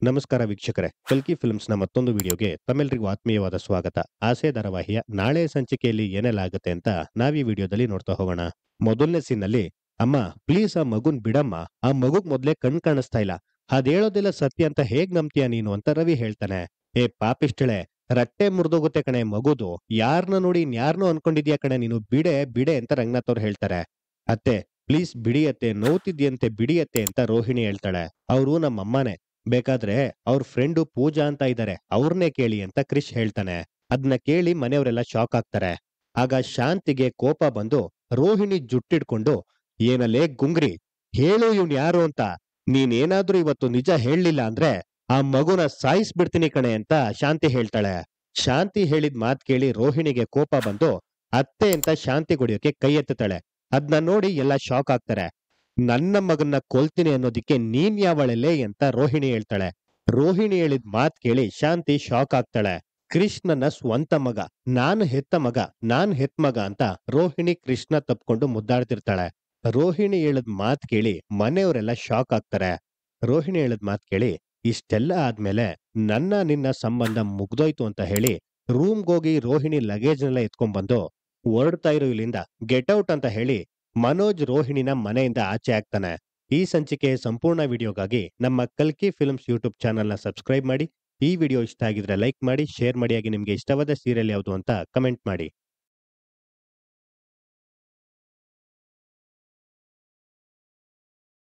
ನಮಸ್ಕಾರ ವೀಕ್ಷಕರೇ, ಕಲ್ಕಿ ಫಿಲ್ಮ್ಸ್‌ನ ಮತ್ತೊಂದು ವಿಡಿಯೋಗೆ ತಮ್ಮೆಲ್ಲರಿಗೂ ಆತ್ಮೀಯವಾದ ಸ್ವಾಗತ. ಆಸೆ ಧಾರಾವಾಹಿಯ ನಾಳೆ ಸಂಚಿಕೆಯಲ್ಲಿ ಏನೆಲ್ಲ ಆಗುತ್ತೆ ಅಂತ ನಾವೀ ವಿಡಿಯೋದಲ್ಲಿ ನೋಡ್ತಾ ಹೋಗೋಣ. ಮೊದಲನೇ ಸೀನ್‌ನಲ್ಲಿ "ಅಮ್ಮ ಪ್ಲೀಸ್ ಆ ಮಗುನ್ ಬಿಡಮ್ಮ. ಆ ಮಗುಗ್ ಮೊದ್ಲೇ ಕಣ್ ಕಾಣಿಸ್ತಾ ಇಲ್ಲ. ಅದೇಳೋದೆಲ್ಲ ಸತ್ಯ ಅಂತ ಹೇಗ್ ನಂಬ್ತೀಯ ನೀನು" ಅಂತ ರವಿ ಹೇಳ್ತಾನೆ. "ಏ ಪಾಪಿಷ್ಠಳೆ, ರಟ್ಟೆ ಮುರ್ದೋಗುತ್ತೆ ಕಣೆ ಮಗುದು. ಯಾರ್ನ ನೋಡಿ ಇನ್ಯಾರ್ನೋ ಅನ್ಕೊಂಡಿದ್ಯಾ ಕಣೆ ನೀನು. ಬಿಡೆ ಬಿಡೆ" ಅಂತ ರಂಗನಾಥ್ ಅವ್ರು ಹೇಳ್ತಾರೆ. "ಅತ್ತೆ ಪ್ಲೀಸ್ ಬಿಡಿ ಅತ್ತೆ, ನೋವ್ತಿದ್ಯಂತೆ ಬಿಡಿ ಅತ್ತೆ" ಅಂತ ರೋಹಿಣಿ ಹೇಳ್ತಾಳೆ. "ಅವ್ರು ನಮ್ಮಮ್ಮನೇ. ಬೇಕಾದ್ರೆ ಅವ್ರ ಫ್ರೆಂಡು ಪೂಜಾ ಅಂತ ಇದ್ದಾರೆ, ಅವ್ರನ್ನೇ ಕೇಳಿ" ಅಂತ ಕ್ರಿಶ್ ಹೇಳ್ತಾನೆ. ಅದ್ನ ಕೇಳಿ ಮನೆಯವರೆಲ್ಲ ಶಾಕ್ ಆಗ್ತಾರೆ. ಆಗ ಶಾಂತಿಗೆ ಕೋಪ ಬಂದು ರೋಹಿಣಿ ಜುಟ್ಟಿಡ್ಕೊಂಡು, "ಏನಲ್ಲೇ ಗುಂಗ್ರಿ, ಹೇಳು ಇವ್ನ್ ಯಾರು ಅಂತ. ನೀನೇನಾದ್ರೂ ಇವತ್ತು ನಿಜ ಹೇಳ್ಲಿಲ್ಲ ಅಂದ್ರೆ ಆ ಮಗುನ ಸಾಯಿಸ್ಬಿಡ್ತೀನಿ ಕಣೆ" ಅಂತ ಶಾಂತಿ ಹೇಳ್ತಾಳೆ. ಶಾಂತಿ ಹೇಳಿದ್ ಮಾತ್ ಕೇಳಿ ರೋಹಿಣಿಗೆ ಕೋಪ ಬಂದು ಅತ್ತೆ ಅಂತ ಶಾಂತಿ ಹೊಡಿಯೋಕೆ ಕೈ ಎತ್ತುತ್ತಾಳೆ. ಅದ್ನ ನೋಡಿ ಎಲ್ಲ ಶಾಕ್ ಆಗ್ತಾರೆ. "ನನ್ನ ಮಗನ್ನ ಕೊಲ್ತೀನಿ ಅನ್ನೋದಿಕ್ಕೆ ನೀನ್ ಯಾವಳೆಲೆ" ಅಂತ ರೋಹಿಣಿ ಹೇಳ್ತಾಳೆ. ರೋಹಿಣಿ ಹೇಳಿದ್ ಮಾತ್ ಕೇಳಿ ಶಾಂತಿ ಶಾಕ್ ಆಗ್ತಾಳೆ. "ಕ್ರಿಶ್ ನನ್ನ ಸ್ವಂತ ಮಗ, ನಾನ್ ಹೆತ್ತ ಮಗ, ನಾನ್ ಹೆತ್ ಮಗ" ಅಂತ ರೋಹಿಣಿ ಕೃಷ್ಣ ತಪ್ಕೊಂಡು ಮುದ್ದಾಡ್ತಿರ್ತಾಳೆ. ರೋಹಿಣಿ ಹೇಳಿದ್ ಮಾತ್ ಕೇಳಿ ಮನೆಯವರೆಲ್ಲ ಶಾಕ್ ಆಗ್ತಾರೆ. ರೋಹಿಣಿ ಹೇಳಿದ್ ಮಾತ್ ಕೇಳಿ ಇಷ್ಟೆಲ್ಲ ಆದ್ಮೇಲೆ ನನ್ನ ನಿನ್ನ ಸಂಬಂಧ ಮುಗ್ದೋಯ್ತು ಅಂತ ಹೇಳಿ ರೂಮ್ಗೋಗಿ ರೋಹಿಣಿ ಲಗೇಜ್ನೆಲ್ಲ ಎತ್ಕೊಂಡ್ಬಂದು ಹೊರಡ್ತಾ ಇರೋ ಇಲ್ಲಿಂದ ಗೆಟ್ ಔಟ್ ಅಂತ ಹೇಳಿ ಮನೋಜ್ ರೋಹಿಣಿನ ಮನೆಯಿಂದ ಆಚೆ ಹಾಕ್ತಾನೆ. ಈ ಸಂಚಿಕೆಯ ಸಂಪೂರ್ಣ ವಿಡಿಯೋಗಾಗಿ ನಮ್ಮ ಕಲ್ಕಿ ಫಿಲ್ಮ್ಸ್ ಯೂಟ್ಯೂಬ್ ಚಾನೆಲ್‌ನ ಸಬ್ಸ್ಕ್ರೈಬ್ ಮಾಡಿ. ಈ ವಿಡಿಯೋ ಇಷ್ಟ ಆಗಿದ್ರೆ ಲೈಕ್ ಮಾಡಿ, ಶೇರ್ ಮಾಡಿ. ಹಾಗೆ ನಿಮ್ಗೆ ಇಷ್ಟವಾದ ಸೀರಿಯಲ್ ಯಾವುದು ಅಂತ ಕಮೆಂಟ್ ಮಾಡಿ.